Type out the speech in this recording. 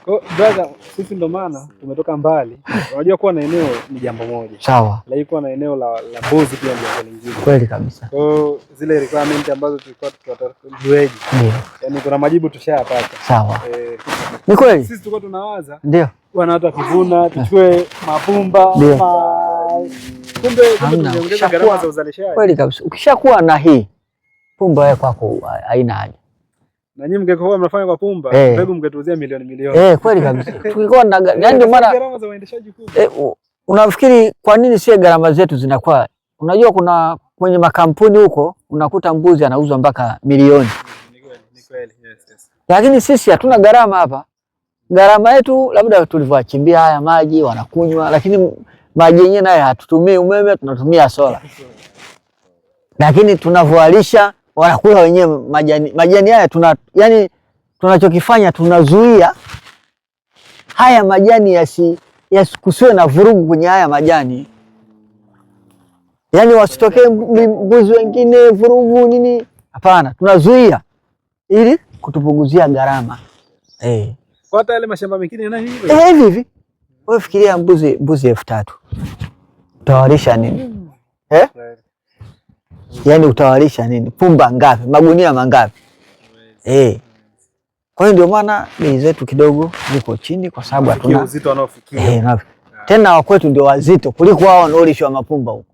Oh, brother, sisi ndo maana tumetoka mbali. Unajua kuwa na eneo ni jambo moja. Sawa. Lakini kuwa na eneo la mbuzi pia ni jambo lingine. Kweli kabisa. Kwa zile requirement ambazo tulikuwa tukiwatajueje. Ndio. Yaani kuna majibu tushayapata. Sawa. Ni kweli? Sisi tulikuwa tunawaza. Ndio. Bwana hata kuvuna, tuchukue mapumba, kumbe tumeongeza gharama za uzalishaji. Kweli kabisa. Ukishakuwa na hii pumba wewe kwako haina haja. Na nyinyi mngekuwa mnafanya kwa pumba, mbegu mngetuuzia milioni. Kweli kabisa. Tukikuwa na yaani ndio maana gharama za uendeshaji kubwa. Unafikiri kwa nini sie gharama zetu zinakuwa? Unajua kuna kwenye makampuni huko unakuta mbuzi anauzwa mpaka milioni. Ni kweli. Yes. Lakini sisi hatuna gharama hapa. Gharama yetu labda tulivyoachimbia haya maji wanakunywa, lakini maji yenyewe nayo hatutumii umeme, tunatumia sola. Lakini tunavyoalisha wanakula wenyewe majani haya yani tunachokifanya tunazuia haya majani kusiwe na vurugu kwenye haya majani. Yani wasitokee mbuzi wengine vurugu nini, hapana, tunazuia ili kutupunguzia gharama. Kwa hata yale mashamba mengine na hivi. Wewe fikiria mbuzi 3000. Utawalisha nini? Yaani utawalisha nini? Pumba ngapi? Magunia mangapi? Kwa hiyo ndio maana bei zetu kidogo ziko chini kwa sababu hatuna uzito wanaofikia. Tena wa kwetu ndio wazito kuliko wao wanaolishwa mapumba huko.